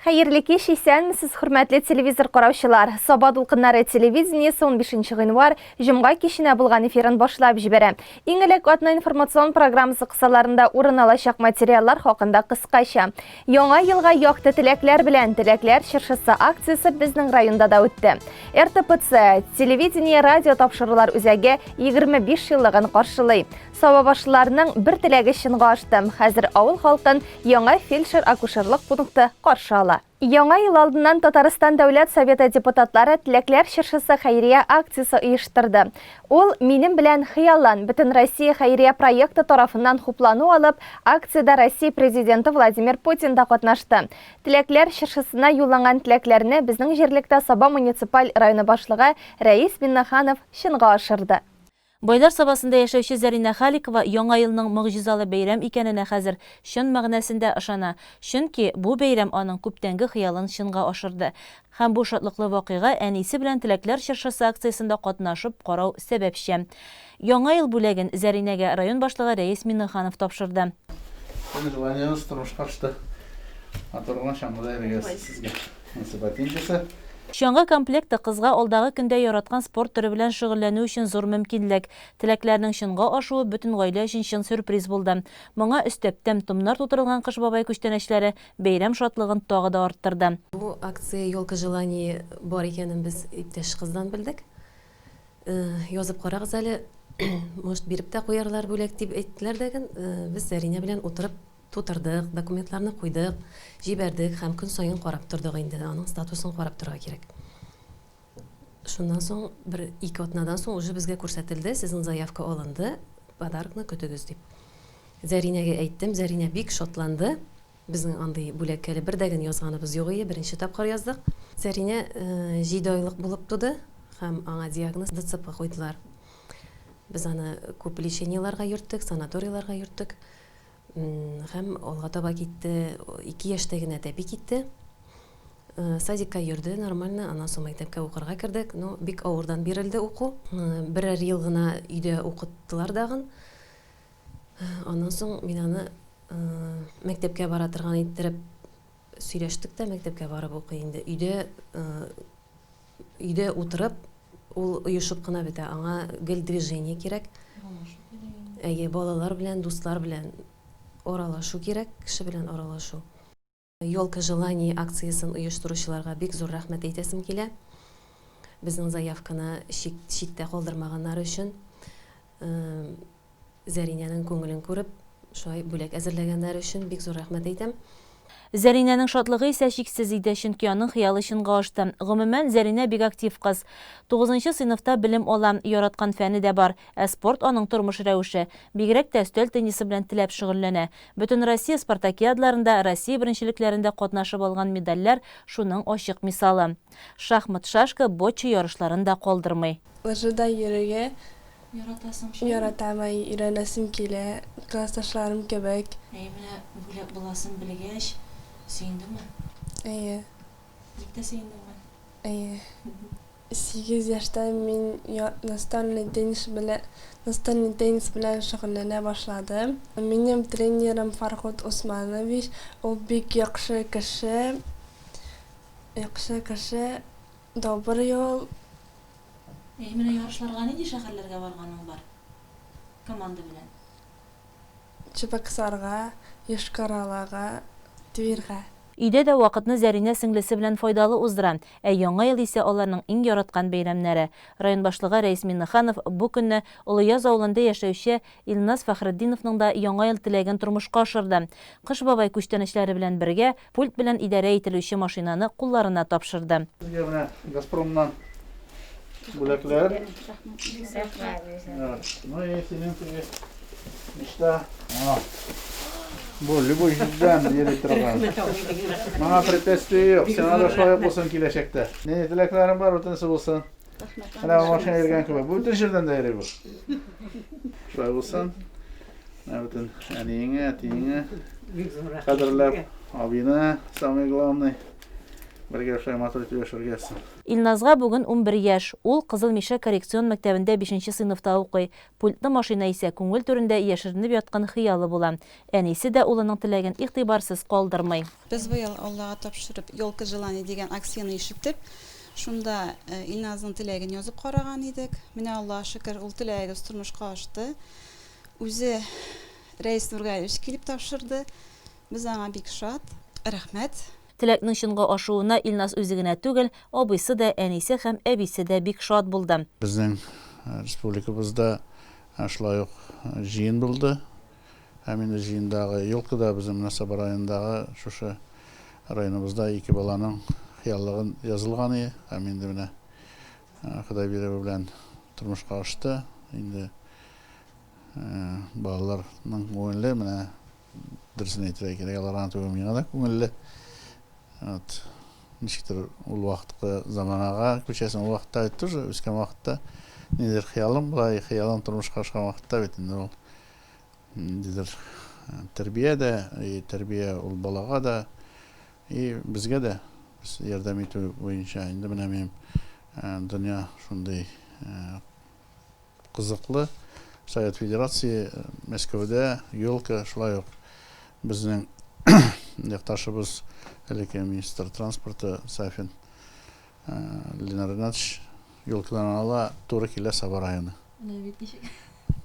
Хәерле кич, исәнмесез, хөрмәтле телевизор караучылар. Саба дулкыннары телевидениесе 15 гыйнвар җомга киченә булган эфирын башлап җибәрә. Иң элек атна информацион программасы кысаларында урын алачак материаллар хакында кыскача. Яңа елга якты теләкләр белән теләкләр чыршысы акциясе безнең районда да үтте. РТПЦ телевидение радио тапшырулар үзәге 25 еллыгын каршылый. Саба башларының бер теләге чынга ашты. Хәзер авыл халкын яңа фельдшер-акушерлык пункты каршы ала. Яңа ел алдыннан Татарстан Дәүләт Советы депутатлары теләкләр чыршысы хәйрия акциясе оештырды. Ул минем белән хыяллан бөтен Россия хәйрия проекты тарафыннан хуплану алып, акциядә Россия президенты Владимир Путин да катнашты. Теләкләр чыршысына юлланган теләкләрне безнең җирлектә Саба муниципаль районы башлыгы Рәис Миннаханов чынга ашырды. Байлар сабасында яшәүче Зарина Халикова яңа елның мөгъҗизалы бәйрәм икәненә хәзер чын мәгънәсендә ышана. Чөнки бу бәйрәм аның күптәнге хыялын чынга ашырды. Һәм бу шатлыклы вакыйга әнисе белән теләкләр чыршысы акциясендә катнашып карау сәбәпче. Яңа ел бүләген Заринәгә район башлыгы Рәис Миннаханов тапшырды. Шаңга комплекты кызга алдагы көндә яраткан спорт төры белән шөгыльләнү өчен зур мөмкинлек. Теләкләрнең чынга ашуы бөтен гаилә өчен чын сюрприз булды. Моңа өстәп тәм-томнар тутырылган Кыш бабай күчтәнәчләре бәйрәм шатлыгын тагы да арттырды. Бу акция «Елка желаний» бар икәнен без иптәш кыздан белдек. Язып карагыз әле, может биреп тә куярлар бүләк дип әйттеләр дәген, без Зарина белән утырып тутырдык, документларны куйдык, җибәрдек һәм көн саен карап тордык инде, аның статусын карап торырга кирәк. Шуннан соң бер 2 атнадан соң уже безгә күрсәтелде, сезнең заявка алынды, подарокны көтегез дип. Заринәгә әйттем, Зарина бик шатланды. Безнең андый бүләк әле бердәген язганыбыз юк иде, беренче тапкыр яздык. Зарина 7 айлык булып туды һәм аңа диагноз ДЦП куйдылар. Без аны күп леченияларга йөрттек, санаторийларга йөрттек. Һәм алга таба китте, 2 яшьтә генә тәпи китте. Садикка йөрде нормально, аннан соң мәктәпкә укырга кердек. Ну, бик авырдан бирелде уку. Берәр ел гына өйдә укыттылар дагын. Аннан соң мин аны мәктәпкә бара торган иттереп сөйләштек тә, мәктәпкә барып укый инде. Өйдә утырып, ул оешып кына бетә. Аңа гел движение кирәк. Балалар белән, дуслар белән аралашу кирәк, кеше белән аралашу. «Елка желаний» акциясын оештыручыларга бик зур рәхмәт әйтәсем килә. Безнең заявканы читтә калдырмаганнар өчен, Заринәнең күңелен күреп, шулай бүләк әзерләгәннәр өчен бик зур рәхмәт әйтәм. Заринәнең шатлыгы исә чиксез иде, чөнки аның хыялы чынга ашты. Гомумән, Зарина бик актив кыз. 9нчы сыйныфта белем ала, яраткан фәне дә бар, спорт аның тормыш рәвеше. Бигрәк тә өстәл теннисы белән теләп шөгыльләнә. Бөтен Россия спартакиадларында, Россия беренчелекләрендә катнашып алган медальләр шуның ачык мисалы. Шахмат, шашка, боча ярышларын да калдырмый. Лыжыда йөрергә Яратам, өйрәнәсем килә, классташларым кебек. Менә бүләк буласын белгәч, сөендеңме? Бик тә сөендеңме? 8 яшьтә мин настольный теннис белән шөгыльләнә башладым. Минем тренерым Фархот Усманович, ул бик яхшы кеше, добрый ул. Менә ярышларга нинди шәһәрләргә барганың бар? Команда белән. Чебоксарга, Йошкар-Олага, Тверьга. Өйдә дә вакытны Зарина сеңлесе белән файдалы уздыра. Яңа ел исә аларның иң яраткан бәйрәмнәре. Район башлыгы Рәис Миннаханов бу көнне Улыяз авылында яшәүче Илназ Фәхретдиновның да яңа ел теләген тормышка ашырды. Кыш бабай күчтәнәчләре белән бергә пульт белән идарә ителүче машинаны кулларына тапшырды. Газпромнан бүләкләр. Bu любой җирдән йөри торган. Моңа претензия юк. Сиңа да шулай булсын киләчәктә. Не теләкләрем бар, бүтәнсе булсын. Менә машина йөргән кебек. Бүтән җирдән дә йөри бу. Шулай булсын. Бүтән әниеңә, әтиеңә, кадерләп, абыйны, самый главный. Бірге ошай матур итеп яшәргәсен. Илназга бүген 11 яшь. Ул Кызыл Миша коррекцион мәктәбендә 5-нче сыйныфта укый. Пультлы машина исә күңел түрендә яшеренеп яткан хыялы була. Әнисе дә улының теләген игътибарсыз калдырмый. Без быел Аллага тапшырып, «Елка желаний» дигән акцияны ишеттек. Шунда Илназның теләген язып караган идек. Менә Аллага шөкер, ул теләгебез тормышка ашты. Үзе Рәис Нургаевич килеп тапшырды. Без аңа бик шат. Рәхмәт. Теләкнең чынга ашуына Илназ үзе генә түгел, абыйсы да, әнисе һәм әбисе дә бик шат булды. Безнең республикабызда шулай ук җыен булды. Һәм инде җыендагы Елкада безнең Саба районындагы шушы районыбызда 2 баланың хыяллыгын язылган иде. Һәм инде менә Ходай бирү белән тормышка ашты. Инде балаларның күңеле менә дөресен әйтергә кирәк, аларга түгел миңа да күңелле. Ничектер ул вакытка заманага күчәсен ул вакытта тоже үскән вакытта нидер хыялым була, хыялым тормышка ашкан вакытта бит инде ул нидер тәрбия дә, тәрбия ул балага да и безгә дә ярдәм итү буенча инде менә мин дөнья шундый кызыклы Совет Федерация Мәскәүдә Елка шулай ук безнең якташыбыз элекке министр транспорта Сафин Ленар Игнатьевич Елкадан ала туры килә Саба районы.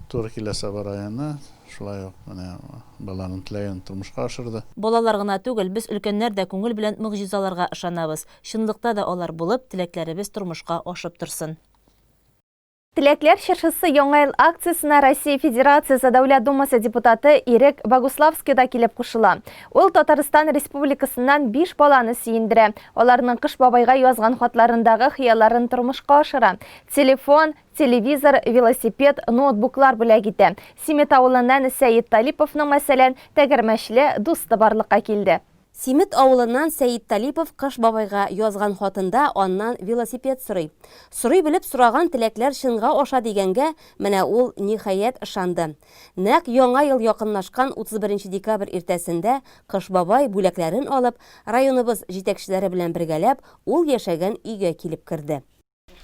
Туры килә Саба районы шулай ук менә баланың теләген тормышка ашырды. Балалар гына түгел, без өлкәннәр дә күңел белән мөгъҗизаларга ышанабыз. Чынлыкта да алар булып, теләкләребез тормышка ашып торсын. Теләкләр чыршысы яңа ел акциясына Россия Федерациясы Дәүләт Думасы депутаты Ирек Богуславский да килеп кушыла. Ул Татарстан Республикасыннан 5 баланы сөендерә. Аларның Кыш бабайга язган хатларындагы хыялларын тормышка ашыра. Телефон, телевизор, велосипед, ноутбуклар бүләк итә. Симет авылыннан Сәйит Талиповның мәсәлән тәгәрмәчле дусты барлыкка килде. Симет авылынан Сәйит Талипов Кыш бабайга язган хатында аннан велосипед сорый. Сорый белеп сораган теләкләр чынга аша дигәнгә, менә ул ниһаять ышанды. Нәкъ яңа ел якынлашкан 31 декабрь иртәсендә Кыш бабай бүләкләрен алып, районыбыз җитәкчеләре белән бергәләп, ул яшәгән өйгә килеп керде.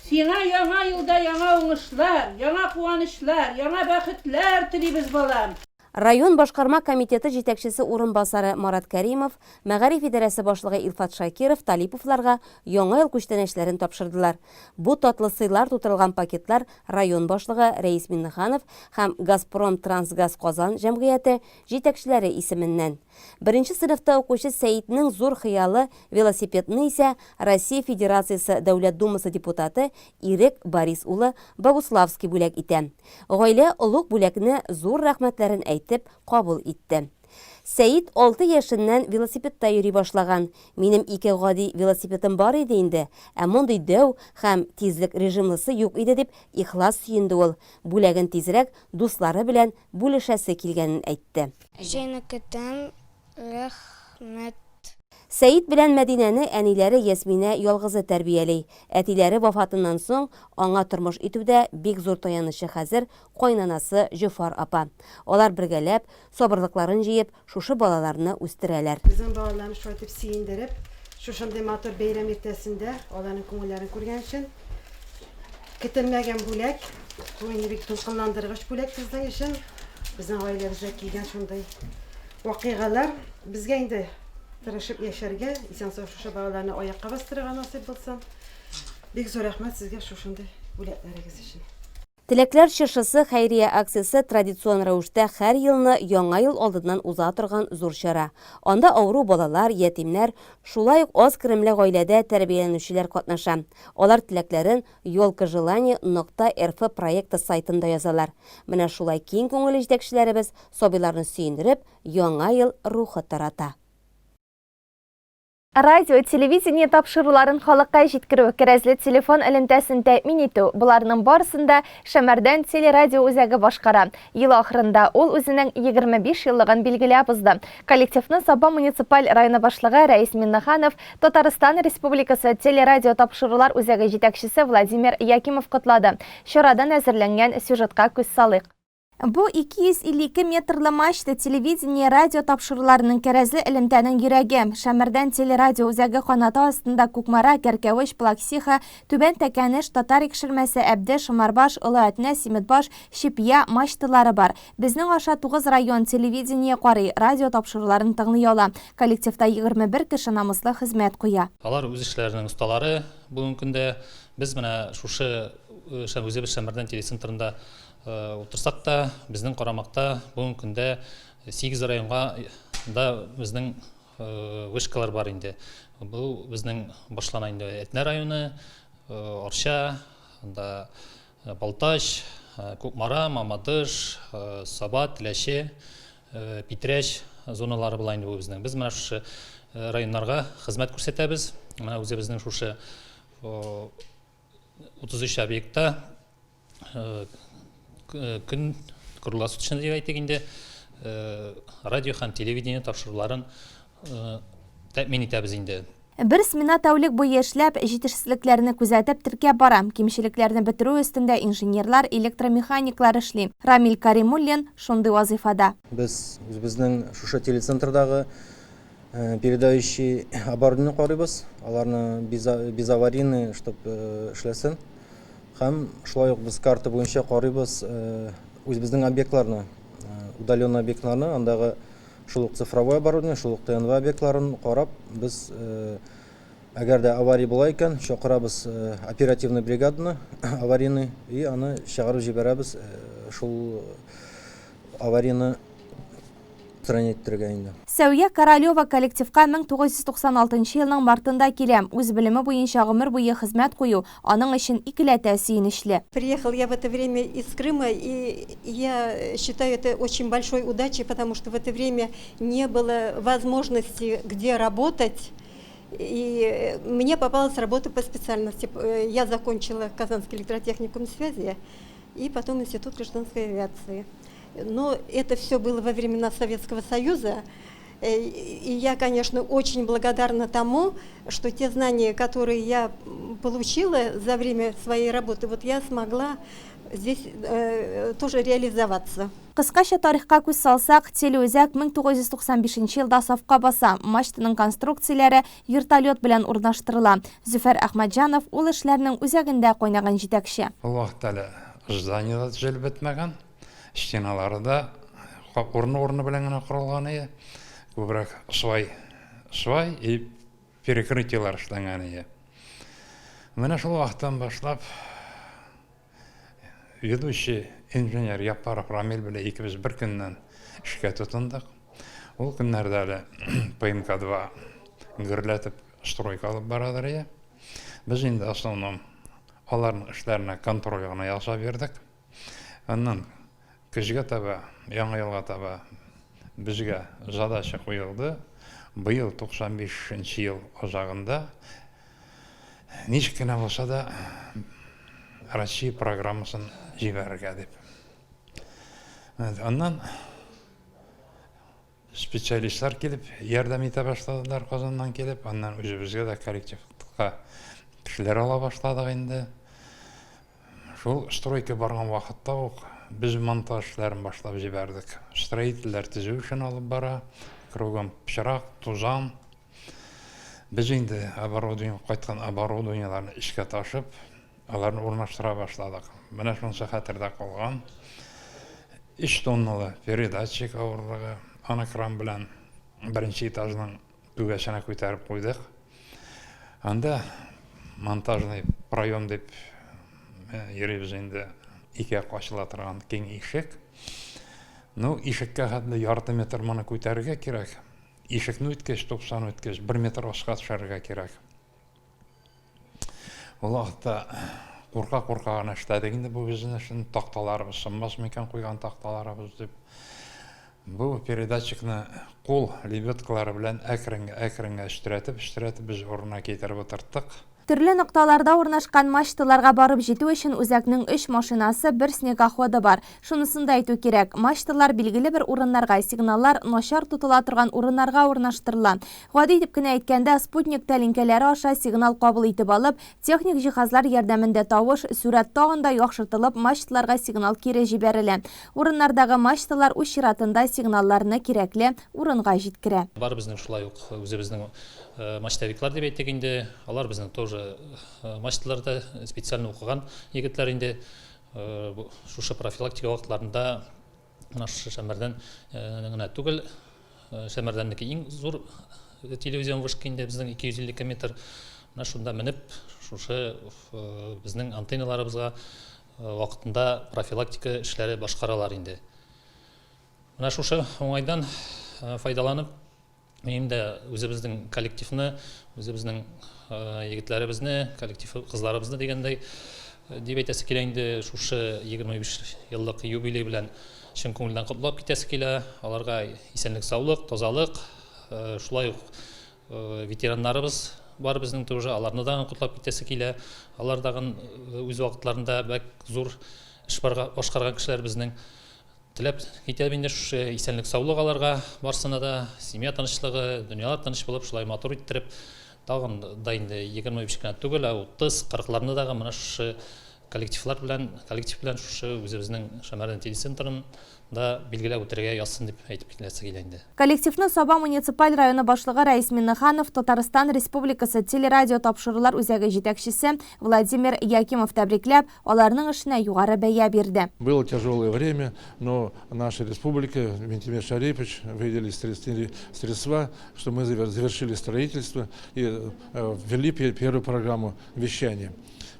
Сиңа яңа елда яңа уңышлар, яңа куанышлар, яңа бәхетләр телибез балам. Район башкарма комитеты җитәкчесе урынбасары Марат Кәримов, Мәгариф идарәсе башлыгы Илфат Шакиров Талиповларга яңа ел күчтәнәчләрен тапшырдылар. Бу татлы сыйлар тутырылган пакетлар район башлыгы Рәис Миннеханов һәм Газпром Трансгаз Казан җәмгыяте җитәкчеләре исеменнән. 1-нче сыйныфта укучы Сәйитнең зур хыялы велосипедны исә Россия Федерациясы Дәүләт Думасы депутаты Ирек Борис улы Богуславский бүләк итә. Гаилә олуг бүләкне зур рәхмәтләрен әйтеп кабул итте. Сәйит 6 яшеннән велосипедта йөри башлаган. Минем 2 гади велосипедым бар иде инде, ә мондый дәү һәм тизлек режимлысы юк иде дип ихлас сөенде ул. Бүләген тизрәк дуслары белән бүлешәсе килгәнен әйтте. Рәхмәт. Сәйит белән Мәдинәне әниләре Ясминә ялгызы тәрбияли. Әтиләре вафатыннан соң аңа тормыш итүдә бик зур таянычы хәзер кайнанасы Җөфар апа. Алар бергәләп, сабырлыкларын җыеп, шушы балаларны үстерәләр. Безнең балаларны шайтып сөендереп, шушындый матур бәйрәм иртәсендә аларның күңелләрен күргән өчен көтелмәгән бүләк, бу инде бик тулкынландыргыч бүләк безнең өчен. Безнең гаиләбезгә килгән шундый вакыйгалар безгә инде тырышып яшәргә, исән-сау шушы балаларны аякка бастырырга насыйп булсын. Бик зур рәхмәт сезгә шушындый бүләкләрегез өчен. Теләкләр чыршысы хәйрия акциясе традицион рәвештә һәр елны яңа ел алдыннан уза торган зур чара. Анда авыру балалар, ятимнәр, шулай ук аз керемле гаиләдә тәрбияләнүчеләр катнаша. Алар теләкләрен yolkajelanie.rf проекты сайтында язалар. Менә шулай киң күңелле җитәкчеләребез сабыйларны сөендереп, яңа ел рухы тарата. Радио, телевидение тапшыруларын халыкка җиткерү, кәрәзле телефон элемтәсен тәэмин итү. Буларның барысында Шәмәрдән телерадио үзәге башкара. Ел ахырында ул үзенең 25 еллыгын билгеләп узды. Коллективны Саба муниципаль районы башлыгы Рәис Миннеханов, Татарстан Республикасы телерадио тапшырулар үзәге җитәкчесе Владимир Якимов котлады. Чарадан әзерләнгән сюжетка күз салыйк. Бу 252 метрлы мачта телевидение радио тапшыруларының кәрәзле элемтәнең йөрәге. Шәмердән телерадио үзәге канаты астында Кукмара, Кәркәвеш, Плаксиха, Түбән Тәкәнеш, Татар икшермәсе, Әбдә, Шымарбаш, Олы Әтнә, Симитбаш, Шипия мачталары бар. Безнең аша 9 район телевидение карый, радио тапшыруларын тыңлый ала. Коллективта 21 кеше намыслы хезмәт куя. Алар үз эшләренең осталары. Бүгенге көндә без менә шушы үзебез Шәмердән телецентрында отырсак та, безнең карамакта бүгенге көндә 8 районга да безнең вышкалар бар инде. Бу безнең башлана инде Әтнә районы, Арча, да Балтач, Кукмара, Мамадыш, Сабат, Ләше, Питрәч зоналары була инде безнең. Без менә шушы районнарга хезмәт күрсәтәбез. Менә үзебезнең шушы 33 объектта күн круглосуточный дип әйтик инде радио һәм телевидение тапшыруларын тәэмин итәбез инде. Бер смена тәүлек буе эшләп, җитешсезлекләрне күзәтеп теркәп бара. Кимчелекләрне бетерү өстендә инженерлар, электромеханиклар эшли. Рамил Каримуллин шундый вазифада. Без үзебезнең шушы телецентрдагы передающий оборудование карыйбыз. Аларны безаварийный штаб эшләсен. Һәм шулай ук без карта буенча карыйбыз үзебезнең объектларны, удаленный объектларны, андагы шул ук цифровой оборудование, шул ук ТНВ объектларын карап, без әгәр дә авария була икән, чакырабыз оперативный бригаданы, аварийный, и аны чыгарып җибәрәбез, шул аварияны Сәүия Королева коллективка 1996 елның мартында килә. Үз белеме буенча гомер буе хезмәт кую, аның өчен икеләтә сөенечле. Приехал я в это время из Крыма, и я считаю это очень большой удачей, потому что в это время не было возможности где работать. И мне попалась работа по специальности. Я закончила Казанский электротехникум связи и потом Институт гражданской авиации. Но это все было во времена Советского Союза, и я, конечно, очень благодарна тому, что те знания, которые я получила за время своей работы, вот я смогла здесь тоже реализоваться. Кыскача тарихка күз салсак, телеүзәк 1995 елда сафка баса. Мачтаның конструкцияләре вертолет белән урнаштырыла. Зөфәр Әхмәтҗанов ул эшләрнең үзәгендә кайнаган җитәкче. Ул вакытта зданиелар төзелеп бетмәгән. Стеналары да урны белән генә корылган иде. Күбрәк свай и перекрытиялар эшләнгән иде. Менә шул вакыттан башлап ведущий инженер Япаров Рамил белән икебез бер көннән эшкә тотындык. Ул көннәрдә әле ПМК-2 гөрләтеп стройка алып барадыр иде. Без инде основном аларның эшләренә контроль гына ясап бирдек. Аннан көзгә таба, яңа елга таба безгә задача куелды. Быел 95-нче ел азагында ничек кенә булса да Россия программасын җибәрергә дип. Аннан специалистлар килеп, ярдәм итә башладылар Казаннан килеп, аннан үзебезгә дә коллективка кешеләр ала башладык инде. Шул стройка барган вакытта ук biz montaj эшләрен башлап җибәрдек. Строительләр төзү өчен алып бара, кругом пычрак, тузан. Без инде оборудование кайткан оборудованиеларны эшкә ташып, аларны урнаштыра башладык. Менә шунысы хәтердә калган. 3 тонналы передатчик авырлыгы анакран белән беренче этажның түбәсенә күтәреп куйдык. Анда монтажный проем дип йөрибез инде. Ике кашыла торган киң ишек. Ну, ишеккә хәтле ярты метр моны күтәрергә кирәк. Ишекне үткәч, 90 үткәч, 1 метр аска төшәргә кирәк. Ул вакытта курка гына эшләдек инде бу безнең өчен такталарыбыз сынмас микән куйган такталарыбыз дип. Бу передатчикны кул лебедкалары белән әкрен-әкрен эштәтеп без урынына китереп утырттык. Төрле нокталарда урнашкан мачталарга барып җитү өчен үзәкнең 3 машинасы, бер снегоходы бар. Шунысын да әйтү кирәк. Мачталар билгеле бер урыннарга, сигналлар начар тотыла торган урыннарга урнаштырыла. Гади итеп кенә әйткәндә, спутник тәлинкәләре аша сигнал кабул итеп алып, техник җиһазлар ярдәмендә тавыш, сурәт тагын да яхшыртылып, мачталарга сигнал кире җибәрелә. Урыннардагы мачталар үз чиратында сигналларны кирәкле урынга җиткерә. Бар безнең шулай ук үзебезнең мачтовиклар дип әйтик инде. Алар безнең тоже мачталарда специально укыган егетләр инде. Шушы профилактика вакытларында наш Шәмәрдән генә түгел, Шәмәрдәннеке иң зур телевизион вышка инде безнең 250 метр. Менә шунда менеп, шушы безнең антенналарыбызга вакытында профилактика эшләре башкаралар инде. Менә шушы уңайдан файдаланып, инде үзебезнең коллективны, үзебезнең егетләребезне, коллектив кызларыбызны дигәндәй дип әйтәсе килә инде, шушы 25 еллык юбилей белән чын күңелдән котлап китәсе килә. Аларга исәнлек, саулык, тазалык, шулай ук ветераннарыбыз бар безнең тоже, аларны да котлап китәсе килә. Алар дагы үз вакытларында бәк зур эш башкарган кешеләр безнең. Теләп китәбез инде шушы исәнлек, саулык аларга, барсына да семья тынычлыгы, дөньялар тыныч булып, шулай матур иттереп, тагын да инде 25 кенә түгел, 30-40ларны дагы менә шушы коллектив белән шушы үзебезнең Шәмәрдән телецентрын да билгеләп үтәргә язсын дип әйтеп киләсе килә инде. Коллективны Саба муниципаль районы башлыгы Раис Миннеханов, Татарстан Республикасы телерадио тапшырулар үзәге җитәкчесе Владимир Якимов тәбрикләп, аларның эшенә югары бәя бирде. Было тяжелое время, но наша республика, Ментимир Шарипович, выделили средства, что мы завершили строительство и ввели первую программу вещания.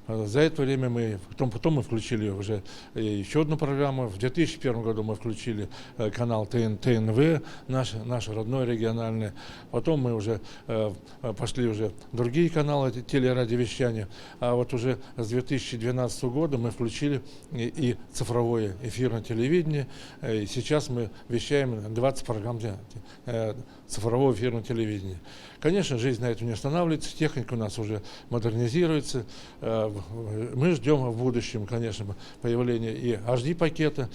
За это время потом мы включили уже еще одну программу. В 2001 году мы включили канал ТНВ, наш родной региональный. Потом мы уже пошли уже другие каналы телерадиовещания. А вот уже с 2012 года мы включили и цифровое эфирное телевидение. И сейчас мы вещаем 20 программ цифрового эфирного телевидения. Конечно, жизнь на этом не останавливается, техника у нас уже модернизируется. Мы ждем в будущем, конечно, появления и HD-пакета.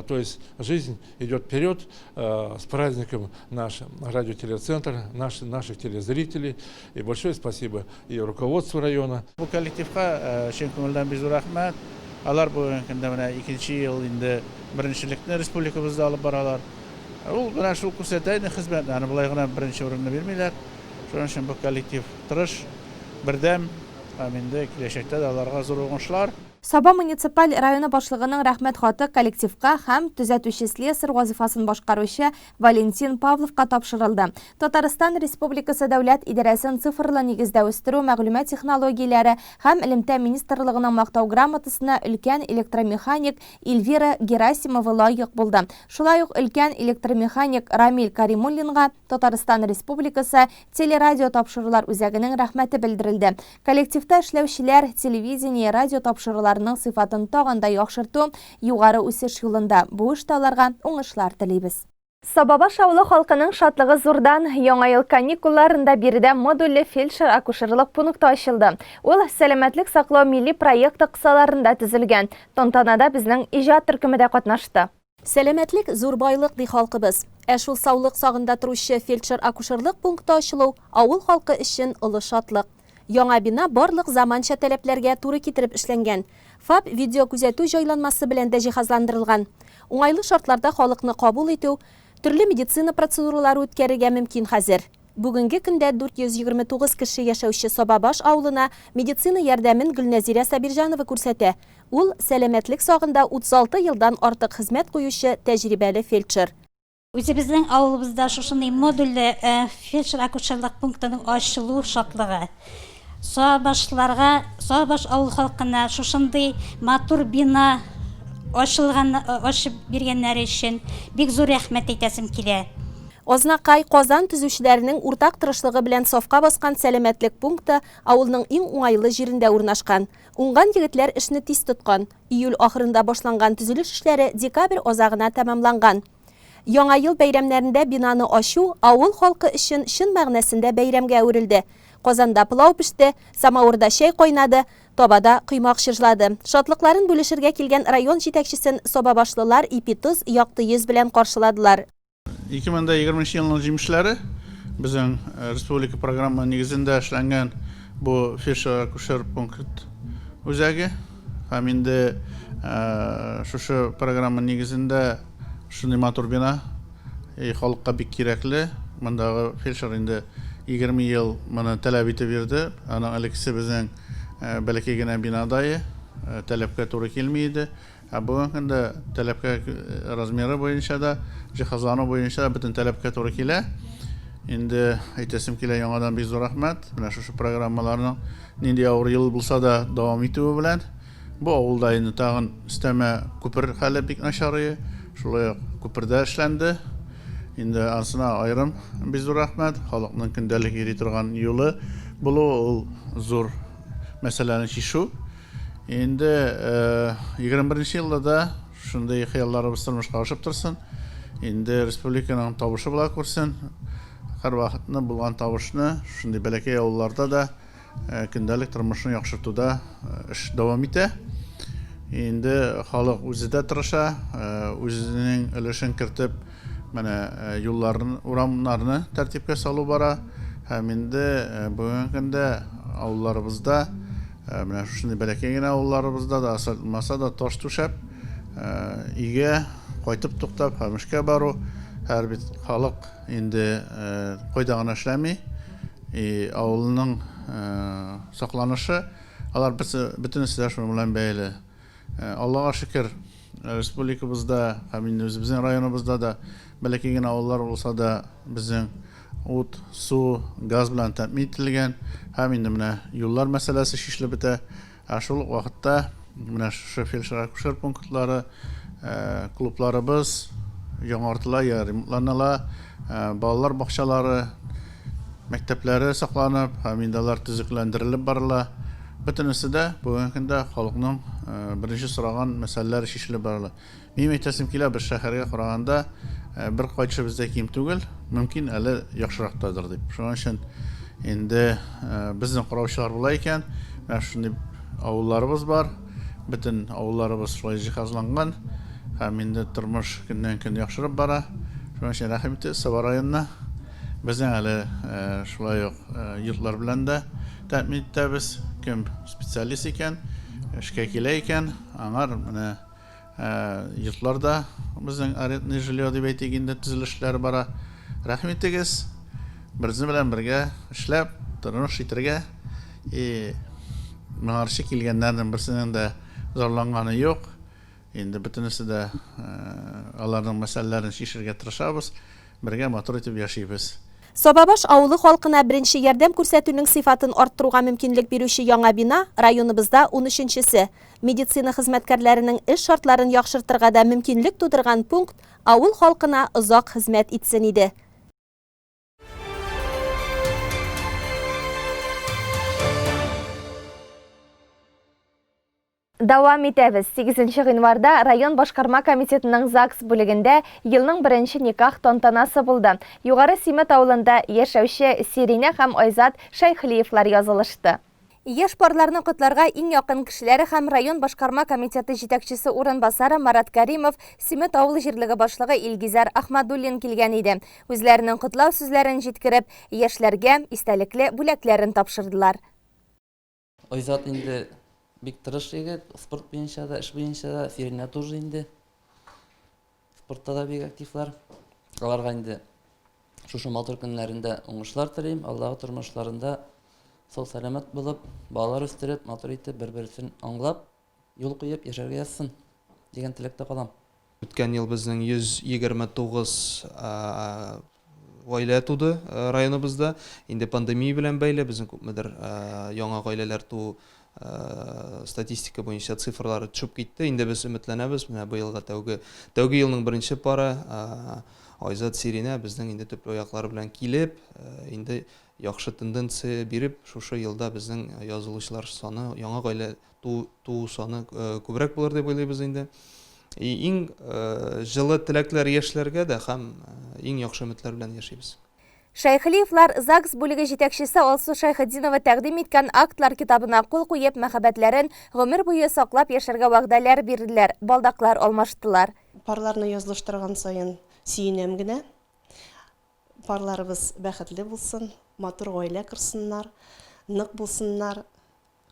То есть жизнь идет вперед. С праздником наш радиотелецентр, наших телезрителей. И большое спасибо и руководству района. Bu kollektivga chin ko'ngildan biz rahmat. Алар бүгенге көндә менә 2нче ел инде беренчелекне республикабызда алып баралар. Ул менә шул күрсәтә хезмәтләрне булай гына беренче урынны бирмиләр. Шуның өчен бу коллектив тырыш, бердәм, инде киләчәктә дә аларга зур уңышлар. Саба муниципаль районы башлыгының рәхмәт хаты коллективка һәм төзәтүче слесарь вазифасын башкаручы Валентин Павловка тапшырылды. Татарстан Республикасы дәүләт идарәсен цифрлы нигездә үстерү, мәгълүмат технологияләре һәм элемтә министрлыгының мактау грамотасына өлкән электромеханик Эльвира Герасимова лаек булды. Шулай ук өлкән электромеханик Рамиль Каримуллинга Татарстан Республикасы телерадио тапшырулар үзәгенең рәхмәте белдерелде. Коллективта эшләүчеләр телевидение, радио тапшырулар сыйфатын тагын да яхшырту, югары үсеш юлында бу эштә аларга уңышлар телибез. Сабабаш авылы халкының шатлыгы зурдан. Яңа ел каникулларында биредә модульле фельдшер-акушерлык пункты ачылды. Ул сәламәтлек саклау милли проекты кысаларында төзелгән. Тантанада безнең иҗат төркеме дә катнашты. Сәламәтлек зур байлык ди халкыбыз. Шул саулык сагында торучы фельдшер-акушерлык пункты ачылу авыл халкы өчен олы шатлык. Яңа бина барлык заманча таләпләргә туры китереп эшләнгән. ФАП видео күзәтү җайланмасы белән дә җиһазландырылган. Уңайлы шартларда халыкны кабул итү, төрле медицина процедуралары үткәрергә мөмкин хәзер. Бүгенге көндә 429 кеше яшәүче Сабабаш авылына медицина ярдәмен Гөлнәзирә Сабирҗанова күрсәтә. Ул сәламәтлек сагында 36 елдан артык хезмәт куючы тәҗрибәле фельдшер. Үзебезнең авылыбызда шушындай модульле фельдшер-акушерлык пунктының ачылу шатлыгы. Сабаш авыл халкына шушындай матур бина ачып биргәннәре өчен бик зур рәхмәт әйтәсем килә. Ознакай Казан төзүчеләренең уртак тырышлыгы белән сафка баскан сәламәтлек пункты авылның иң уңайлы җирендә урнашкан. Уңган егетләр эшне тиз тоткан. Июль ахырында башланган төзелеш эшләре декабрь азагына тәмамланган. Яңа ел бәйрәмнәрендә бинаны ачу авыл халкы өчен чын мәгънәсендә бәйрәмгә әверелде. Qozanda pulao pişti, samavurda şey qoynadı, Тобада құймақ шыржлады. Шатлықларын бөлішірге келген район жетекшісін соба башлылар ипи-тұз яқты ез білән қаршыладылар. 2020 жылының жұмышлары біздің республика программа негізінде эшләнгән бұл фельдшер-акушер пункт үзәге. Һәм инде шушы программа негізінде шундый матур бина халыкка бик кирәкле. Мондагы фельдшер инде 20 ел моны таләп итеп бирде. Аның элекесе безнең бәләкәй генә бинадайы таләпкә туры килмейді. Бүгенге көндә таләпкә размеры буенча да, җиһазлану буенча да бөтен таләпкә туры килә. Инде әйтәсем килә яңадан бик зур рәхмәт. Менә шушы программаларның нинди авыр ел булса да дәвам итүе белән бу авылда инде тагын өстәмә күпер хәле бик начары. Шулай ук күпердә эшләнде. Инде ансына аерым бик зур рәхмәт. Халыкның көндәлек йөри торган юлы булу зур мәсьәләне чишү. Инде 21 елда да шундый хыялларыбыз тормышка ашып торсын. Инде республиканың табышы була күрсен. Һәр вакытны булган табышны шундый бәләкәй авылларда да көндәлек тормышны яхшыртуда эш дәвам итә. Инде халык үзе дә тырыша, үзенең өлешен кертеп, менә юлларны, урамнарны тәртипкә салу бара. Һәм инде бүгенге көндә авылларыбызда менә шундый бәләкәй генә авылларыбызда да асфальтмаса да таш түшәп, өйгә кайтып туктап, һәм эшкә бару. Һәр бит халык инде кайда гына эшләми, авылның сакланышы, алар бөтенесе дә шуның белән бәйле. Аллага шөкер, республикабызда һәм инде үзебезнең районыбызда да бәләкәй генә авыллар булса да безнең ут, су, газ белән тәэмин ителгән. Һәм инде менә юллар мәсьәләсе шишлеп бетә. Шул вакытта менә шушы фельдшер-акушер пунктлары, клубларыбыз яңартыла, ремонтланыла, балалар бакчалары, мәктәпләре сакланып, һәм инде алар төзекләндерелеп барыла. Бөтенесе дә бүгенге көндә халыкның беренче сораган мәсьәләләре шишелеп барыла. Мин әйтәсем килә, бер шәһәргә караганда bir кайчы бездә ким түгел, мөмкин әле яхшырактадыр дип. Шуның өчен инде безнең караучылар була икән, менә шундый авылларыбыз бар. Бөтен авылларыбыз шулай җиһазланган. Һәм инде тормыш көннән-көн яхшырып бара. Шуның өчен рәхмәт Саба районына. Безнең әле шулай ук йортлар белән дә тәэмин итәбез. Кем специалист икән, эшкә килә икән, аңар менә йортларда безнең арендный жилье дип әйтик инде төзелешләр бара. Рәхмәт итегез. Безнең белән бергә эшләп, тырыш итәргә. Моңарчы килгәннәрнең берсенең дә зарланганы юк. Инде бөтенесе дә аларның мәсьәләләрен шишергә тырышабыз. Бергә матур итеп яшибез. Собабаш авылы халкына беренче ярдәм күрсәтүнең сыйфатын арттыруга мөмкинлек бирүче яңа бина районыбызда 13-се. Медицина хезмәткәрләренең эш шартларын яхшыртырга да мөмкинлек тудырган пункт авыл халкына озак хезмәт итсен иде. Дәвам итәбез. 8 гыйнварда район башкарма комитетының ЗАГС бүлегендә елның беренче никах тантанасы булды. Югары Симет авылында яшәүче Сиринә һәм Айзат Шайхлиевлар язылышты. Яш парларны котларга иң якын кешеләре һәм район башкарма комитеты җитәкчесе урынбасары Марат Кәримов, Симет авыл җирлеге башлыгы Илгизар Ахмадуллин килгән иде. Үзләренең котлау сүзләрен җиткереп, яшьләргә истәлекле бүләкләрен тапшырдылар. Айзат инде бик тырыш егет, спорт буенча да, эш буенча да, Сиринә тоже инде. Спортта да бик активлар. Аларга инде шушы матур көннәрендә уңышлар телим, Аллага тормышларында сау сәламәт булып, балалар үстереп, матур итеп, бер-берсен аңлап, юл куеп яшәргә язсын дигән теләктә калам. Үткән ел безнең 129 гаилә туды районыбызда. Инде пандемия белән бәйле безнең күпмедер яңа гаиләләр туу статистика буенча цифрлары төшеп китте. Инде без өметләнәбез, менә бу елга тәүге елның беренче пары Айзат Сиринә безнең инде төп аяклары белән килеп, инде яхшы тенденция биреп, шушы елда безнең язылучылар саны, яңа гаилә туу саны күбрәк булыр дип уйлыйбыз инде. Иң җылы теләкләр яшьләргә дә һәм иң яхшы өметләр белән яшибез. Шайхлиевлар ЗАГС бүлеге җитәкчесе Алсу Шайхетдинова тәкъдим иткән актлар китабына кул куеп мәхәббәтләрен гомер буе саклап яшәргә вәгъдәләр бирделәр, балдаклар алмаштылар. Парларны язылыштырган сайын сөенәм генә. Парларыбыз бәхетле булсын, матур гаилә корсыннар, нык булсыннар,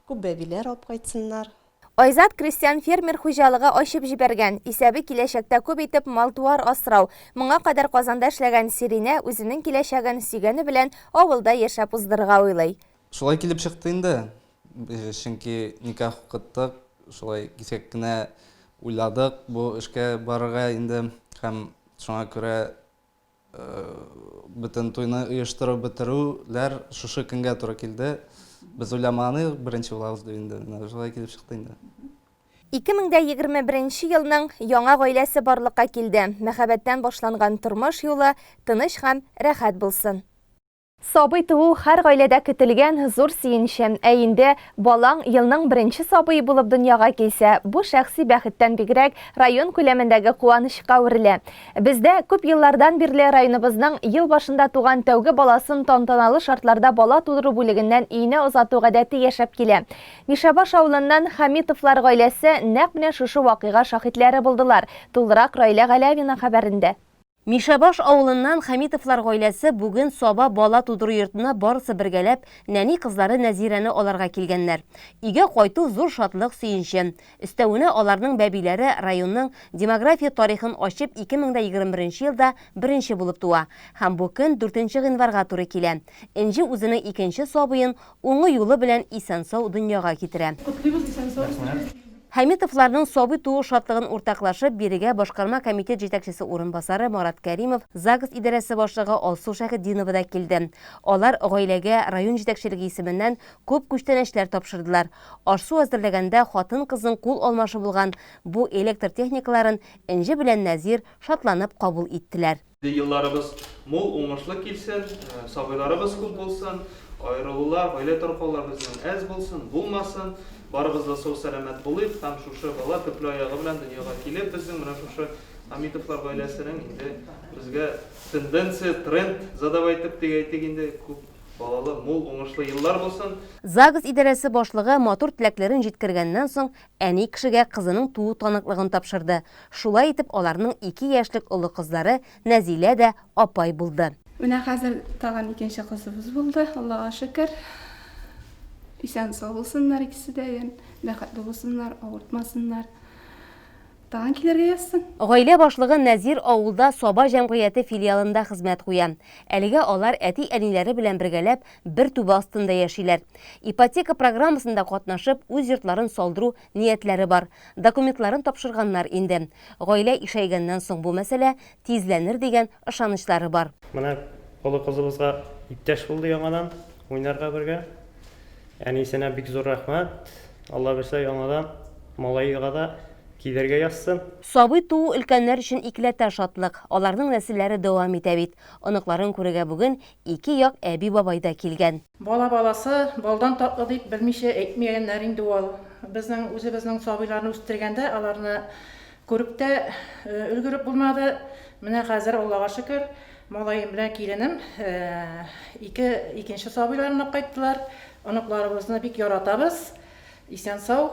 күп бәбиләр алып кайтсыннар. Айзат крестьян фермер хуҗалыгы ачып җибәргән, исәбе киләчәктә күп итеп мал-туар асрау. Моңа кадәр Казанда эшләгән Сиринә үзенең киләчәген сөйгәне белән авылда яшәп уздырырга уйлый. Шулай килеп чыкты инде. Чөнки никах укыттык, шулай кисәк кенә уйладык бу эшкә барырга инде һәм шуңа күрә бөтен туйны оештырып бетерүләр шушы көнгә туры килде. Без уйламанык, беренче булабыз дип инде. Шулай килеп чыкты инде. 2021 елның яңа гаиләсе барлыкка килде. Мәхәббәттән башланган тормыш юлы тыныч һәм рәхәт булсын. Сабый туу һәр гаиләдә көтелгән зур сөенче. Ә инде балаң елның беренче сабый булып дөньяга килсә, бу шәхси бәхеттән бигрәк район күләмендәге куанычка үрелә. Бездә күп еллардан бирле районыбызның ел башында туган тәүге баласын тантаналы шартларда бала тудыру бүлегеннән өенә озату гадәте яшәп килә. Мишәбаш авылыннан Хамитовлар гаиләсе нәкъ менә шушы вакыйга шаһитләре булдылар. Тулырак Раилә Галявина хәбәрендә. Мишәбаш авылыннан Хамитовлар гаиләсе бүген Саба бала тудыру йортына барысы бергәләп нәни кызлары Нәзирәне аларга килгәннәр. Өйгә кайту зур шатлык сөенче. Өстәвенә аларның бәбиләре районның демография тарихын ачып 2021 елда беренче булып туа. Һәм бу көн 4 гыйнварга туры килә. Энҗи үзенең икенче сабыен уңы юлы белән исән-сау дөньяга китерә. Хамитовларның сабый туу шатлыгын уртаклашып бирегә башкарма комитет җитәкчесе урынбасары Марат Кәримов, ЗАГС идарәсе башлыгы Алсу Шәһиддинова да килде. Алар гаиләгә район җитәкчелеге исеменнән күп күчтәнәчләр тапшырдылар. Ашу әзерләгәндә хатын-кызның кул алмашы булган бу электр техникаларын Энҗи белән Нәзир шатланып кабул иттеләр. Елларыбыз мул уңышлы килсен, сабыйларыбыз күп булсын, аерылулар, гаилә таркауларыбызның әз булсын, булмасын. Барыбыз да сау сәламәт булыйк, һәм шушы бала төпле аягы белән дөньяга килеп, безнең менә шушы Хамитовлар гаиләсенең инде безгә тенденция, тренд задавай итеп әйтик инде күп балалы, мул уңышлы еллар булсын. ЗАГС идарәсе башлыгы матур теләкләрен җиткергәннән соң әни кешегә кызының туу таныклыгын тапшырды. Шулай итеп аларның 2 яшьлек олы кызлары Нәзилә дә апай булды. Менә хәзер тагын икенче кызыбыз булды, Аллага шөкер. Исән сау булсыннар икесе дә, бәхетле булсыннар, авыртмасыннар. Тагын килергә язсын. Гаилә башлыгы Нәзир авылда Саба җәмгыяте филиалында хезмәт куя. Әлегә алар әти-әниләре белән бергәләп бер түбә астында яшиләр. Ипотека программасында катнашып, үз йортларын салдыру ниятләре бар. Документларын тапшырганнар инде. Гаилә ишәйгәннән соң бу мәсьәлә тизләнер дигән ышанычлары бар. Менә олы кызыбызга иптәш булды яңадан уйнарга бергә. Әнисенә бик зур рәхмәт. Алла берсә яңадан малайга да килергә язсын. Сабый туу өлкәннәр өчен икеләтә шатлык. Аларның нәселләре дәвам итә бит. Оныкларын күрергә бүген 2 як әби бабай да килгән. Бала баласы балдан татлы дип белмичә әйтмәгәннәр инде ул. Безнең үзебезнең сабыйларны үстергәндә аларны күреп тә өлгереп булмады. Менә хәзер Аллага шөкер, малаем белән киленем икенче сабыйларны кайттылар. Оныкларыбызны бик яратабыз. Исән сау,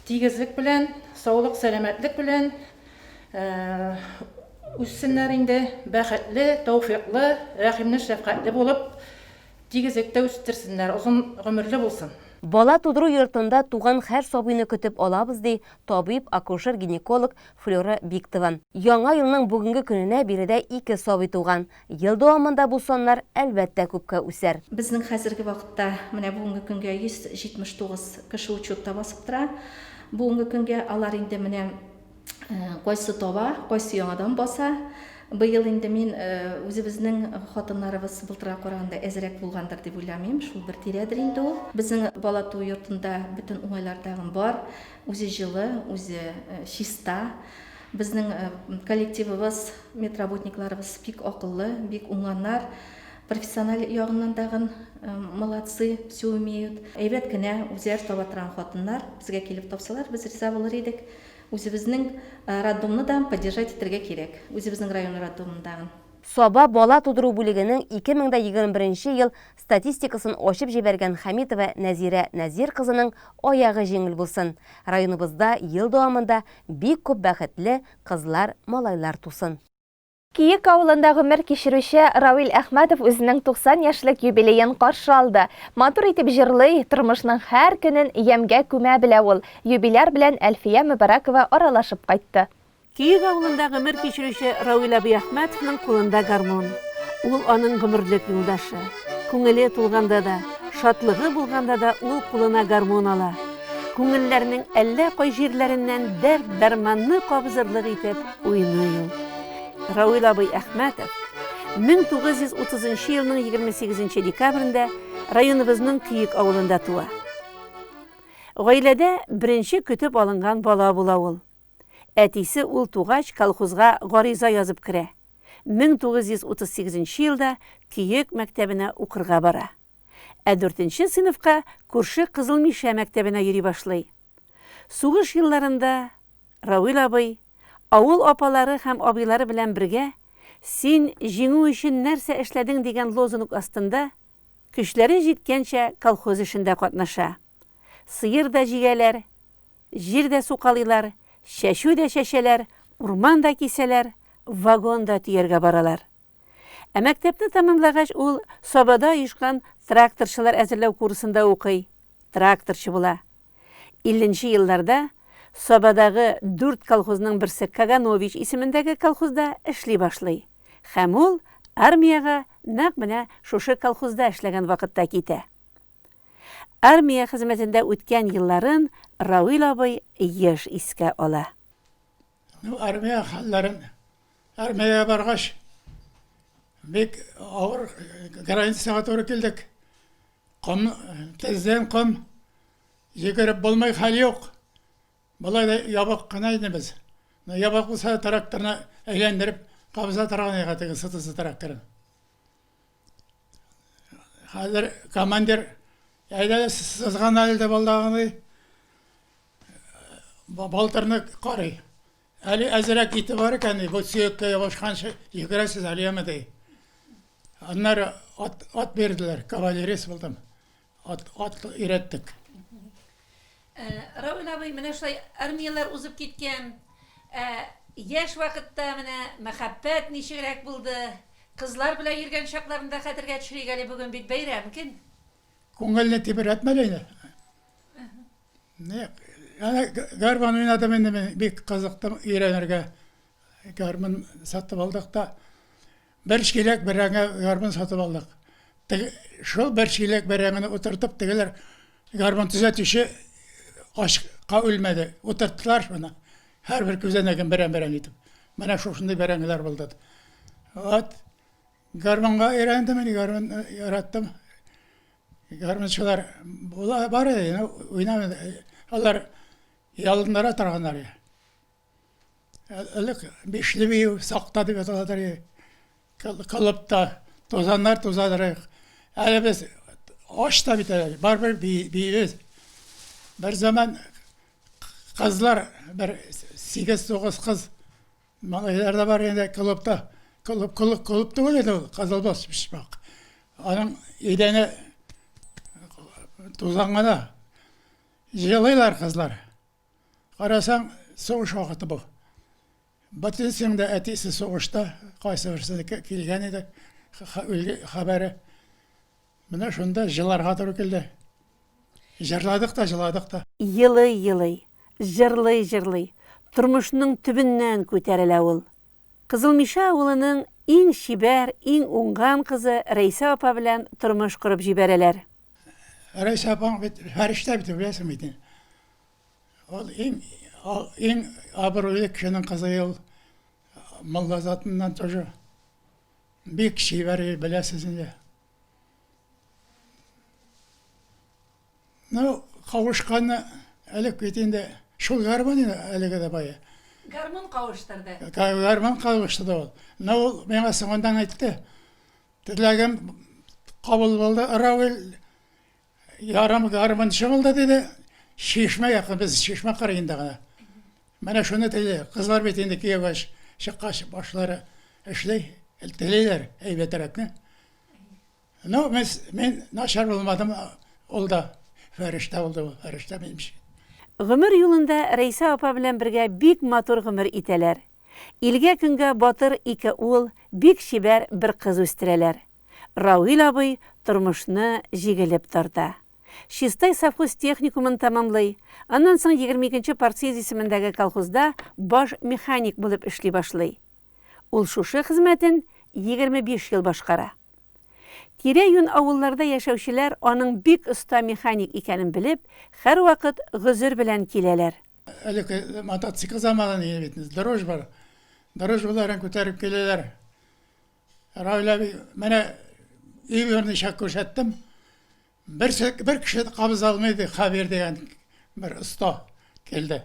тигезлек белән, саулык, сәламәтлек белән үссеннәр инде, бәхетле, тәүфыйклы, рәхимле, шәфкатьле булып, тигезлектә үстерсеннәр, озын гомерле булсын. Бала тудыру йортында туган һәр сабыйны көтеп алабыз ди табиб, акушер-гинеколог Флора Биктова. Яңа елның бүгенге көненә биредә 2 сабый туган. Ел дәвамында бу саннар әлбәттә күпкә үсәр. Безнең хәзерге вакытта менә бүгенге көнгә 179 кеше учетта басып тора. Бүгенге көнгә алар инде менә кайсы таба, кайсы яңадан баса. Быел инде мин үзебезнең хатыннарыбыз былтырга караганда әзрәк булгандыр дип уйламыйм. Шул бер тирәдер инде ул. Безнең бала туу йортында бөтен уңайлар тагын бар. Үзе җылы, үзе чиста. Безнең коллективыбыз, медработникларыбыз бик акыллы, бик уңганнар. Профессиональ ягыннан тагын молодцы, все умеют. Әйбәт кенә үзләр таба торган хатыннар безгә килеп тапсалар, без риза булыр идек. Үзебезнең роддомны да поддержать итәргә кирәк. Үзебезнең район роддомындагы. Соба бала тудыру бүлегенең 2021 ел статистикасын ачып җибәргән Хәмитова Нәзирә Нәзир кызының аягы җиңел булсын. Районыбызда ел дәвамында бик күп бәхетле кызлар, малайлар тусын. Киек авылында гомер кичерүче Равил Әхмәтов үзенең 90 яшьлек юбилеен каршы алды. Матур итеп җырлый, тормышның һәр көнен ямгә күмә белә ул. Юбиляр белән Әлфия Мөбаракова аралашып кайтты. Киек авылында гомер кичерүче Равил Әхмәтовның кулында гармон. Ул аның гомерлек юлдашы. Күңеле тулганда да, шатлыгы булганда да ул кулына гармон ала. Күңелләрнең әллә кай җирләреннән дәрт-дарманны кабызырлык итеп уйный ул. Равил Әхмәтов 1930 елның 28 декабрендә районыбызның Киек авылында туа. Гаиләдә беренче көтеп алынган бала була ул. Әтисе ул тугач колхозга гариза язып керә. 1938 елда Киек мәктәбенә укырга бара. 4нче сыйныфка күрше Кызылмиша мәктәбенә йөри башлый. Сугыш елларында Равил авыл апалары һәм абыйлары белән бергә «Син җиңү өчен нәрсә эшләдең» дигән лозунг астында көчләре җиткәнчә колхоз эшендә катнаша. Сыер да җигәләр, җир дә сукалыйлар, чәчү дә чәчәләр, урман да кисәләр, вагон да төяргә баралар. Мәктәпне тәмамлагач ул Сабада оешкан тракторчылар әзерләү курсында укый, тракторчы була. 50нче елларда Сабадагы 4 колхозның берсе Каганович исемендәге колхозда эшли башлый. Һәм ул армияга нәкъ менә шушы колхозда эшләгән вакытта китә. Армия хезмәтендә үткән елларын Равил еш искә ала. Армия хәлләрен армияга баргач бик авыр границага туры килдек. Тездән ком йөгереп булмай хәл юк. Болай да ябык кына иде без. Ябык булса тракторны әйләндереп кабыза торган теге сытысы тракторын. Хәзер командир әйдә сызган әлдә булдагыны балтырны карый. Әле әзрәк ите бар икән, бу сөяккә ябышканчы йөгерәсез әле ямады. Аннары ат берделәр, кавалерист булдым. Ат өйрәттек. Равил менә шулай армиялар узып киткән. Яшь вакытта менә мәхәббәт ничегрәк булды? Кызлар белән йөргән чакларында хәтергә төшерик әле бүген бит бәйрәм көн. Күңелне тибрәтмәле инде. Ана гармон уйнадым инде, бик кызыктым өйрәнергә. Гармон сатып алдык та бер шилек берәңгә гармон сатып алдык. Шул бер шилек берәңгәне утыртып тегеләр гармон төзәтүче ашка үлмәде. Утырттылар шуны. Һәрбер күзәнәген берәм-берәм итеп. Менә шушындай бәрәңгеләр булды. Вот гармонга өйрәндем, гармон яраттым. Гармончылар була бар иде, уйнамады. Алар ялындыра торганнар. Элек бишле бию сакта дип аталар. Кылыпта тозаннар тозадырык. Әле без ашта битәләр. Барбер биебез. Bir zaman kızlar, bir 8-9 kız malaylarda var yani kılıpta, kılıp da öyle kızıl basmış bak. Onun idene tuzağına yığılıyorlar kızlar. Karasan soğuş vakti bu. Bütün sende etisi soğuşta, kaysı versene kilgen idi haberi. Buna şunda yıllar doğru geldi. Жырладык та, жыладык та. Йылый, жырлый. Тормышның төбеннән күтәрелә ул. Кызылмиша авылының иң шибәр, иң уңган кызы Рәйсә апа белән тормыш курып җибәрәләр. Рәйсә апа бит фәрештә бит, беләсең бит. Ул иң абруйлы кешенең кызы ул. Молла затыннан тоже бик шибәр, беләсез инде. Кавышканны әлек бит инде шул гармон әлеге дә бая. Гармон кавыштырды. Гармон кавыштырды ул. Ул миңа соңындан әйтте. Теләгем кабул булды. Равил ярым гармон чыгылды диде. Шишмә якын, без шишмә кырыенда гына. Менә шуны диде. Кызлар бит инде кияүгә чыккач башлары эшләй. Телейлер әйбәтерәкне. Ну, мен нашар булмадым, ул да фәрештә булды, ул фәрештә минемчә. Гомер юлында Рәйса апа белән бергә бик матур гомер итәләр. Илгә көнгә батыр ике ул, бик шибәр бер кыз үстерәләр. Рауил абый тормышны җигелеп тарта. Чистай совхоз техникумын тамамлый. Аннан соң 22-нче партсез исемендәге колхозда баш механик булып эшли башлый. Ул шушы хезмәтен 25 ел башкара. Тирә-юн авылларда яшәүчеләр аның бик оста механик икәнен белеп, һәр вакыт гозер белән киләләр. Әле мотоцикл заманы бит, дорож бар. Дорожларын күтәреп киләләр. Рауил менә өйөрне шак күрсәттем. Бер кеше кабыз алмайды, хәбәр дигән бер оста келде.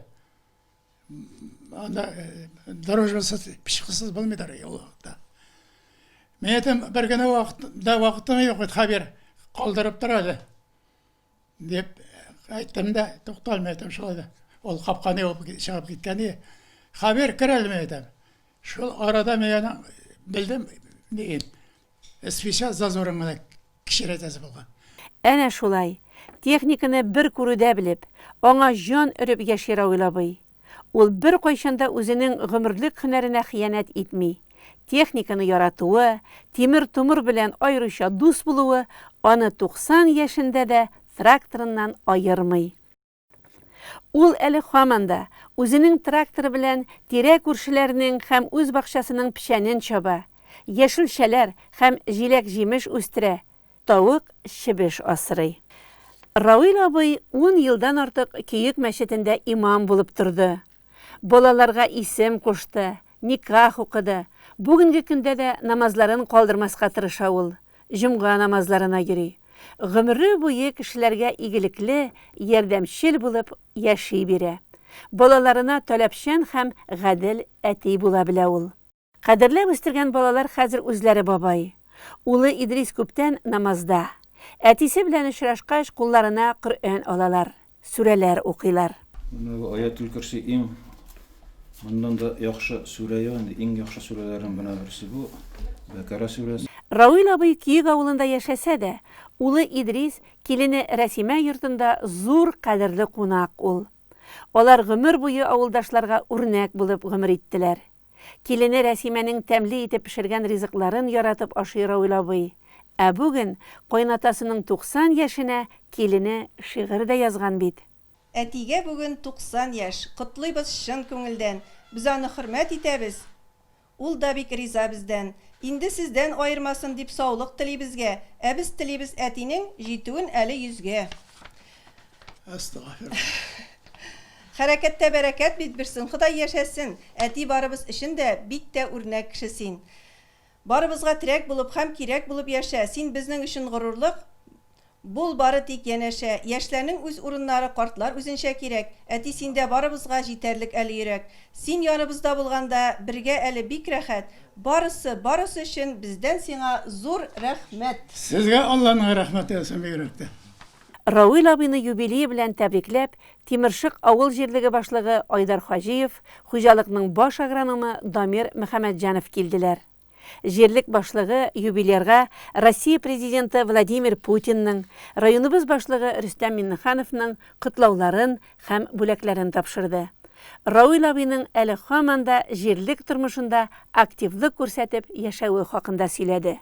Анда дорожсыз пешкысыз булмыйдыр ул вакытта. Мен әйтәм, бер генә вакытым юк, хәбәр калдырып тора әле. Дип әйттем дә, тукталмый әйтәм шулай да. Ул капканы чыгып киткән. Хәбәр керәлме әйтәм. Шул арада мен белдем, диген. Специаль зазорыңны кичерәтәсе булган. Әнә шулай, техниканы бер күрүдә белеп, аңа җан өреп яши Рауил абый. Ул бер кайчанда үзенең гомерлек һөнәренә хыянәт итми. Техниканы яратуы, тимер-тумыр белән айрыша дус булуы аны 90 яшендә дә тракторыннан айырмый. Ул әле һаманда үзенең тракторы белән тирә күршеләренең һәм үз бакчасының пешәнен чаба, яшелчәләр һәм җиләк-җимеш үстерә, тавык, чебеш асрый. Рауил абый 10 елдан артык Киек мәчетендә имам булып торды. Балаларга исем кушты, никах укыды. Бүгенге көндә дә намазларын калдырмаска тырыша ул. Җомга намазларына йөри. Гомере буе кешеләргә игелекле, ярдәмчел булып яши бирә. Балаларына таләпчән һәм гадел әти була белә ул. Кадерләп үстергән балалар хәзер үзләре бабай. Улы Идрис күптән намазда. Әтисе белән очрашкач, кулларына Коръән алалар, сүрәләр укыйлар. Аятул Курси мондан да яхшы сүрә ягында, иң яхшы сүрәләрнең бына берсе бу Бакара сүрәсе. Рауил абый Киек авылында яшәсә дә, улы Идрис килене Рәсимә йортында зур кадерле кунак ул. Алар гомер буе авылдашларга үрнәк булып гомер иттеләр. Килене Рәсимәнең тәмле итеп пешергән ризыкларын яратып ашый Рауил абый. Ә бүген кайнатасының 90 яшенә килене шигырь дә язган бит. Әтигә бүген 90 яшь, котлыйбыз чын күңелдән. Без аны хөрмәт итәбез. Ул да бик риза бездән. Инде сездән айырмасын дип саулык телибезгә. Ә без телибез әтинең җитүен әле 100гә. Астагфирулла. Хәрәкәттә бәрәкәт бит берсен, Ходай яшәсен. Әти барыбыз өчен дә бик тә үрнәк кеше син. Барыбызга терәк булып һәм кирәк булып яшә. Син безнең өчен горурлык. Бул бары тик янәшә. Яшьләрнең үз урыннары, картлар үзенчә кирәк. Әти синдә барыбызга җитәрлек әле йөрәк. Син яныбызда булганда бергә әле бик рәхәт. Барысы өчен бездән сиңа зур рәхмәт. Сезгә Алланың рәхмәте өчен бигрәк. Рауил абыйны юбилей белән тәбрикләп, Тимершык авыл җирлеге башлыгы Айдар Хаҗиев, хуҗалыкның баш агрономы Дамир Мөхәммәтҗанов килделәр. Җирлек башлыгы юбилейга Россия президенты Владимир Путинның, районыбыз башлыгы Рөстәм Миннехановның котлауларын һәм бүләкләрен тапшырды. Рауил абыйның әле һаманда җирлек тормышында активлык күрсәтеп яшәүе хакында сөйләде.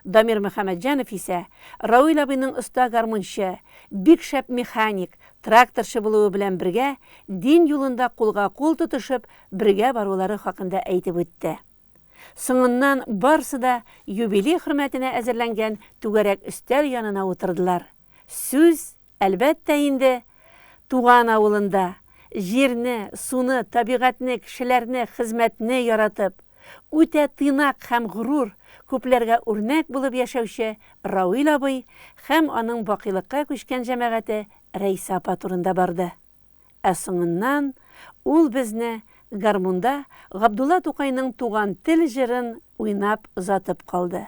Дамир Мөхәммәтҗанов исә Рауил абыйның оста гармунчы, бик шәп механик, тракторчы булуы белән бергә дин юлында кулга-кул тотышып, бергә барулары хакында әйтеп үтте. Соңыннан барсы да юбилей хөрмәтенә әзерләнгән түгәрәк өстәл янына утырдылар. Сүз, әлбәттә инде, туган авылында җирне, суны, табигатьне, кешеләрне, хезмәтне яратып, үтә тыйнак һәм горур, күпләргә үрнәк булып яшәүче Рауил абый һәм аның бакыйлыкка күчкән җәмәгате Рәйса апа турында барды. Ә соңыннан ул безне гармунда Габдулла Тукайның туган тел җырын уйнап озатып калды.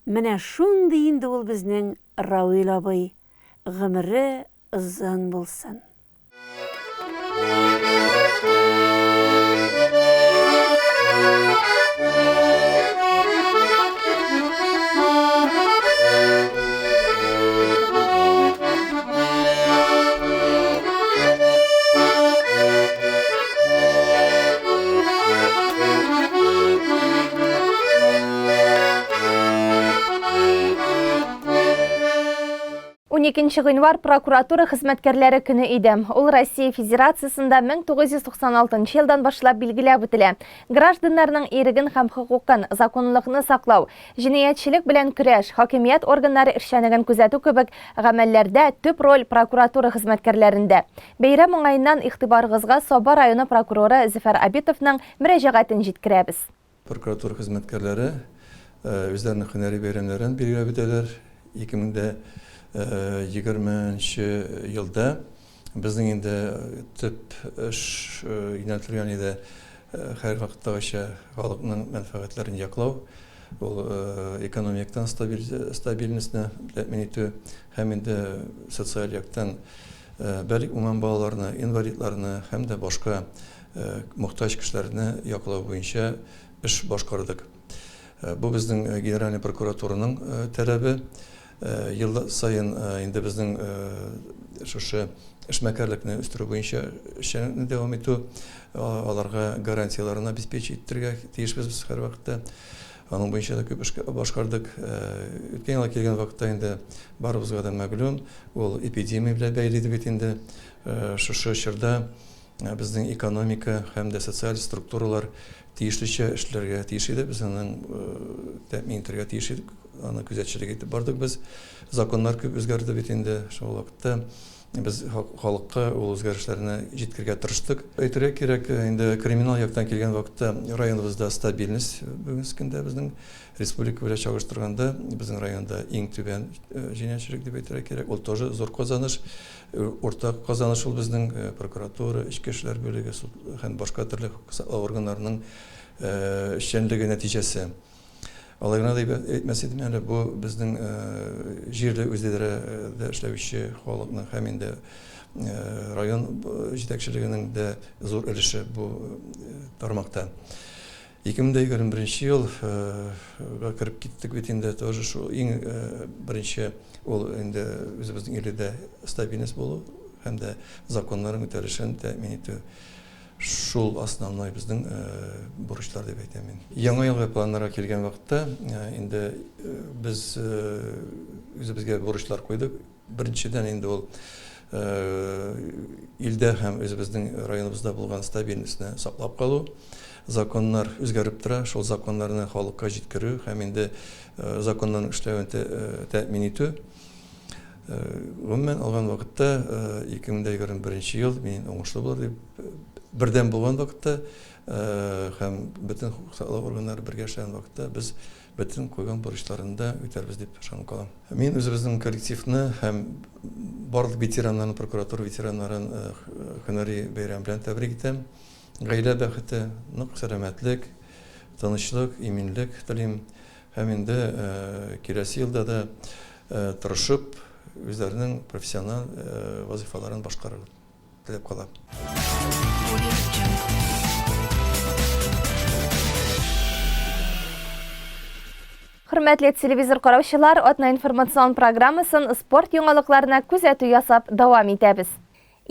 Менә шундый инде ул безнең Рауил абый. Гомере озын булсын. 12 гыйнвар прокуратура хезмәткәрләре көне иде. Ул Россия Федерациясында 1996 елдан башлап билгеләп үтелә. Гражданнарның иреген һәм хокукын, законлыкны саклау, җинаятьчелек белән көрәш, хакимият органнары эшчәнлеген күзәтү кебек гамәлләрдә төп роль прокуратура хезмәткәрләрендә. Бәйрәм уңаеннан игътибарыгызга Саба районы прокуроры Зөфәр Абитовның мөрәҗәгатен җиткерәбез. Прокуратура хезмәткәрләре үзләренең һөнәри бәйрәмнәрен билгеләп үтәләр. 2020 елда безнең инде төп эш юнәлтелгән иде һәр вакыттагыча халыкның мәнфәгатьләрен яклау, ул экономикадан стабильностьны тәэмин итү һәм инде социаль яктан бер уман балаларны, инвалидларны һәм дә башка мохтаҗ кешеләрне яклау буенча эш башкардык. Бу безнең генеральный прокуратураның таләбе. Ел сайын инде безнең шушы эшмәкәрлекне үстерү буенча эшне дәвам итү, аларга гарантияларын обеспечить итәргә тиешбез без һәр вакытта. Аның буенча да күп эш башкардык. Үткән елга килгән вакытта инде барыбызга да мәгълүм, ул эпидемия белән бәйле дип инде шушы чорда безнең экономика һәм дә социаль структуралар тиешлечә эшләргә тиеш иде, без аның тәэмин итәргә тиеш идек. Аны күзәтчелек итеп бардык без. Законнар күп үзгәрде бит инде. Шул вакытта без халыкка ул үзгәрешләрне җиткергә тырыштык. Әйтергә кирәк, инде криминал яктан килгән вакытта районыбызда стабильность бүгенге көндә безнең республика белән чагыштырганда безнең районда иң түбән җинаятьчелек дип әйтергә кирәк. Ул тоже зур казаныш. Уртак казаныш ул безнең прокуратура, эчке эшләр бүлеге һәм башка төрле органнарның эшчәнлеге нәтиҗәсе. Алайгына да әйтмәс идем әле, бу безнең җирле үзидарәдә эшләүче халыкның һәм инде район җитәкчелегенең дә зур өлеше бу тармакта. 2021 елга кирип киттек бит инде, тоже шул иң беренче ул инде үзебезнең илдә стабильность булу һәм дә законнарның үтәлешен тәэмин итү. Шул основной безнең бурычлар дип әйтәм мин. Яңа елга планнарга килгән вакытта инде без үзебезгә бурычлар куйдык. Беренчедән инде ул илдә һәм үзебезнең районыбызда булган стабильностьны саклап калу. Законнар үзгәреп тора, шул законнарны халыкка җиткерү һәм инде законнарның эшләвен тәэмин итү. Гомумән алган вакытта 2021 ел мин уңышлы булыр дип бердән булган вакытта һәм бөтен хукук саклау органнары бергә эшләгән вакытта без бөтен куйган бурычларны да үтәрбез дип ышанып калам. Мин үзебезнең коллективны һәм барлык ветераннарны, прокуратура ветераннарын һөнәри бәйрәм белән тәбрик итәм. Гаилә бәхете, нык сәламәтлек, тынычлык, иминлек телим һәм инде киләсе елда да тырышып үзләренең профессиональ вазифаларын башкарырга теләп калам. Хөрмәтле телевизор караучылар, Атна информацион программасын спорт яңалыкларына күзәтү ясап дәвам итәбез.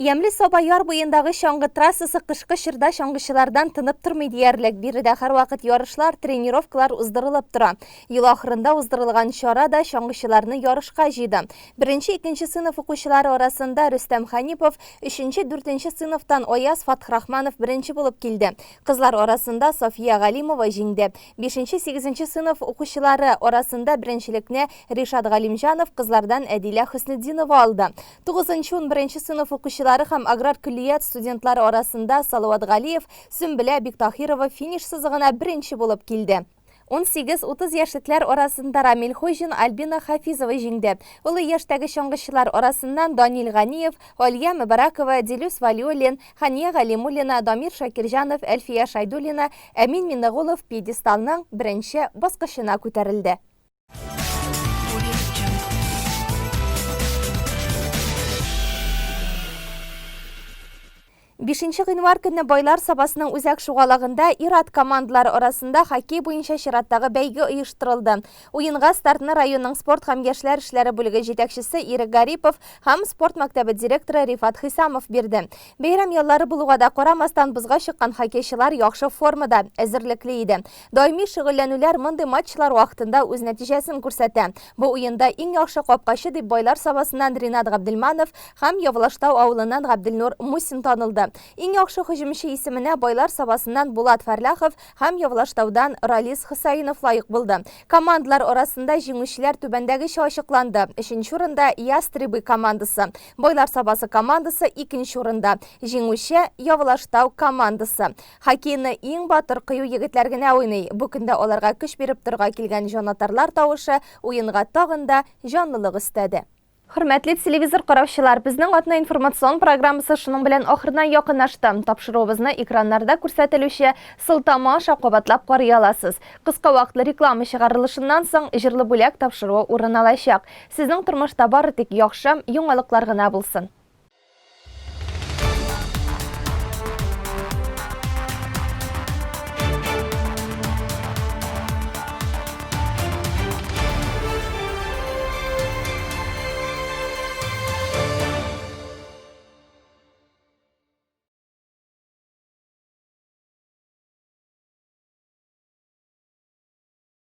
Ямлы Саба яр буендагы чаңгы трассасы кышкы чорда чаңгычылардан тынып тормый диярлек. Биредә һәрвакыт ярышлар, тренировкалар уздырылып тора. Ел ахырында уздырылган чарада чаңгычыларны ярышка җыйды. 1-2 сыйныф укучылары арасында Рөстәм Ханипов, 3-4 сыйныфтан Аяз Фатхрахманов беренче булып килде. Кызлар арасында София Галимова җиңде. 5-8 сыйныф укучылары арасында беренчелекне Ришат Галимҗанов, кызлардан Әдилә Хөснетдинова алды. 9-11 сыйныф укучылары һәм аграр күллият студентлары арасында Салават Галиев, Сөмбелә Биктахирова финиш сызыгына беренче булып килде. 18-30 яшьлекләр арасында Рамил Хуҗин, Альбина Хафизова җиңде. Улы яшьтәге чаңгычылар арасыннан Данил Ганиев, Алия Мөбаракова, Дилүс Валиуллин, Хания Галимуллина, Дамир Шакирҗанов, Әлфия Шайдуллина, Әмин Миннагулов пьедесталның беренче баскычына күтәрелде. 5 гыйнвар көнне байлар сабасының үзәк шугалагында ир-ат командалары арасында хоккей буенча чираттагы бәйге оештырылды. Уенга стартны районның спорт һәм яшьләр эшләре бүлеге җитәкчесе Ирек Гарипов һәм спорт мәктәбе директоры Рифат Хисамов бирде. Бәйрәм яллары булуга да карамастан бызга чыккан хоккейчылар яхшы формада, әзерлекле иде. Даими шөгыльләнүләр мондый матчлар вакытында үз нәтиҗәсен күрсәтә. Бу уенда иң яхшы капкачы дип байлар сабасыннан Ринат Габделманов һәм Явлаштау авылыннан Габделнур Мусин танылды. Иң яхшы һөҗүмче исеменә байлар сабасыннан Булат Фәрләхов һәм Явлаштаудан Ралис Хусаинов лайык булды. Командалар арасында җиңүчеләр түбәндәгечә ачыкланды. 3нче урында Ястребы командасы, байлар сабасы командасы 2нче урында, җиңүче Явлаштау командасы. Хоккейны иң батыр кыю егетләр генә уйный. Бу көндә аларга көч биреп торга килгән җанатарлар тавышы уенга тагын да җанлылык өстәде. Хөрмәтле телевизор караучылар, безнең атна информацион программасы шуның белән ахырына якынлашты. Тапшыруыбызны экраннарда күрсәтелүче сылтама аша кабатлап карый аласыз. Кыска вакытлы реклама чыгарылышыннан соң җырлы бүләк тапшыруы урын алачак. Сезнең тормышта бары тик яхшы, яңалыклар гына булсын.